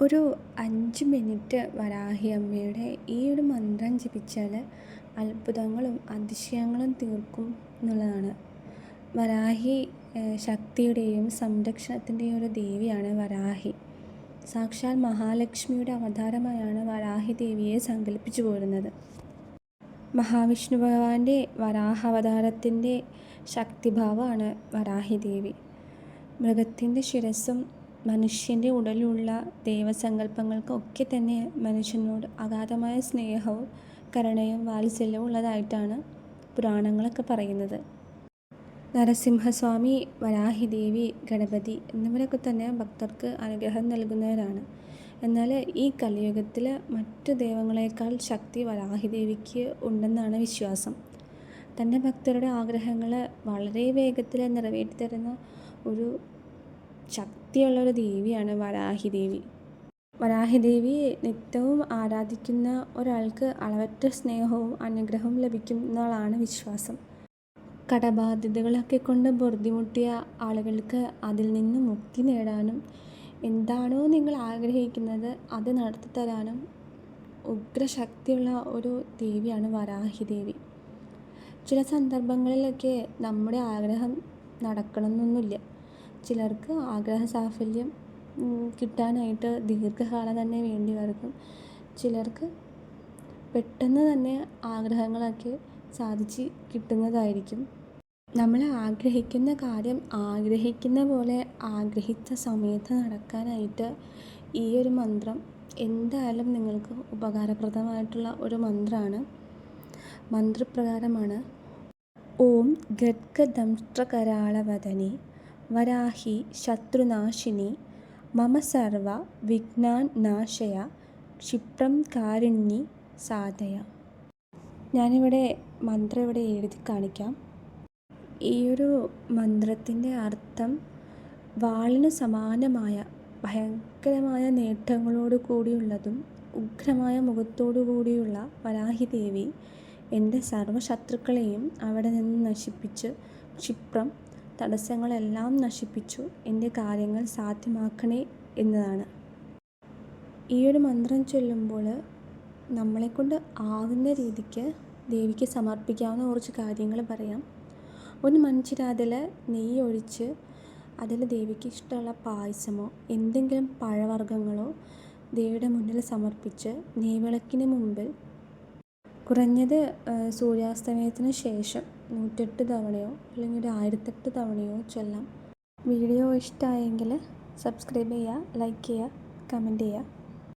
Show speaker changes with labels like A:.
A: ഒരു 5 മിനിറ്റ് വരാഹി അമ്മയുടെ ഈ ഒരു മന്ത്രം ജപിച്ചാൽ അത്ഭുതങ്ങളും അതിശയങ്ങളും തീർക്കും എന്നുള്ളതാണ്. വരാഹി ശക്തിയുടെയും സംരക്ഷണത്തിൻ്റെയും ഒരു ദേവിയാണ് വരാഹി. സാക്ഷാൽ മഹാലക്ഷ്മിയുടെ അവതാരമായാണ് വരാഹി ദേവിയെ സങ്കല്പിച്ചു പോരുന്നത്. മഹാവിഷ്ണു ഭഗവാന്റെ വരാഹാവതാരത്തിൻ്റെ ശക്തിഭാവമാണ് വരാഹി ദേവി. മൃഗത്തിൻ്റെ ശിരസ്സും മനുഷ്യൻ്റെ ഉടലുള്ള ദൈവസങ്കല്പങ്ങൾക്കൊക്കെ തന്നെ മനുഷ്യനോട് അഗാധമായ സ്നേഹവും കരുണയും വാത്സല്യവും ഉള്ളതായിട്ടാണ് പുരാണങ്ങളൊക്കെ പറയുന്നത്. നരസിംഹസ്വാമി, വരാഹി ദേവി, ഗണപതി എന്നിവരൊക്കെ തന്നെ ഭക്തർക്ക് അനുഗ്രഹം നൽകുന്നവരാണ്. എന്നാൽ ഈ കലിയുഗത്തിൽ മറ്റു ദൈവങ്ങളെക്കാൾ ശക്തി വരാഹി ദേവിക്ക് ഉണ്ടെന്നാണ് വിശ്വാസം. തൻ്റെ ഭക്തരുടെ ആഗ്രഹങ്ങൾ വളരെ വേഗത്തിൽ നിറവേറ്റി തരുന്ന ഒരു ശക്തിയുള്ളൊരു ദേവിയാണ് വരാഹി ദേവി. വരാഹി ദേവിയെ നിത്യവും ആരാധിക്കുന്ന ഒരാൾക്ക് അളവറ്റ സ്നേഹവും അനുഗ്രഹവും ലഭിക്കും എന്നാണ് വിശ്വാസം. കടബാധ്യതകളൊക്കെ കൊണ്ട് ബുദ്ധിമുട്ടിയ ആളുകൾക്ക് അതിൽ നിന്ന് മുക്തി നേടാനും എന്താണോ നിങ്ങൾ ആഗ്രഹിക്കുന്നത് അത് നടത്തിത്തരാനും ഉഗ്രശക്തിയുള്ള ഒരു ദേവിയാണ് വരാഹി ദേവി. ചില സന്ദർഭങ്ങളിലൊക്കെ നമ്മുടെ ആഗ്രഹം നടക്കണമെന്നൊന്നുമില്ല. ചിലർക്ക് ആഗ്രഹ സാഫല്യം കിട്ടാനായിട്ട് ദീർഘകാലം തന്നെ വേണ്ടി വരും. ചിലർക്ക് പെട്ടെന്ന് തന്നെ ആഗ്രഹങ്ങളൊക്കെ സാധിച്ച് കിട്ടുന്നതായിരിക്കും. നമ്മൾ ആഗ്രഹിക്കുന്ന കാര്യം ആഗ്രഹിക്കുന്ന പോലെ ആഗ്രഹിച്ച സമയത്ത് നടക്കാനായിട്ട് ഈ ഒരു മന്ത്രം എന്തായാലും നിങ്ങൾക്ക് ഉപകാരപ്രദമായിട്ടുള്ള ഒരു മന്ത്രമാണ്. മന്ത്രപ്രകാരമാണ്: ഓം ഗദ്ഗദംഷ്ട്രകരാളവദനേ വരാഹി ശത്രുനാശിനി മമ സർവ വിഘ്നാൻ നാശയ ക്ഷിപ്രം കാരുണ്യി സാധയ. ഞാനിവിടെ മന്ത്രം എഴുതി കാണിക്കാം. ഈ ഒരു മന്ത്രത്തിൻ്റെ അർത്ഥം: വാളിന് സമാനമായ ഭയങ്കരമായ നേട്ടങ്ങളോട് കൂടിയുള്ളതും ഉഗ്രമായ മുഖത്തോടു കൂടിയുള്ള വരാഹി ദേവി എൻ്റെ സർവ്വശത്രുക്കളെയും അവിടെ നിന്ന് നശിപ്പിച്ച് ക്ഷിപ്രം തടസ്സങ്ങളെല്ലാം നശിപ്പിച്ചു എൻ്റെ കാര്യങ്ങൾ സാധ്യമാക്കണേ എന്നതാണ്. ഈ ഒരു മന്ത്രം ചൊല്ലുമ്പോൾ നമ്മളെക്കൊണ്ട് ആവുന്ന രീതിക്ക് ദേവിക്ക് സമർപ്പിക്കാവുന്ന കുറച്ച് കാര്യങ്ങൾ പറയാം. ഒരു മൺചിരാതിൽ നെയ്യ് ഒഴിച്ച് അതിൽ ദേവിക്ക് ഇഷ്ടമുള്ള പായസമോ എന്തെങ്കിലും പഴവർഗ്ഗങ്ങളോ ദേവിയുടെ മുന്നിൽ സമർപ്പിച്ച് നെയ്വിളക്കിന് മുമ്പിൽ കുറഞ്ഞത് സൂര്യാസ്തമയത്തിന് ശേഷം 108 തവണയോ അല്ലെങ്കിൽ ഒരു 1008 തവണയോ ചൊല്ലാം. വീഡിയോ ഇഷ്ടമായെങ്കിൽ സബ്സ്ക്രൈബ് ചെയ്യുക, ലൈക്ക് ചെയ്യുക, കമൻറ്റ് ചെയ്യുക.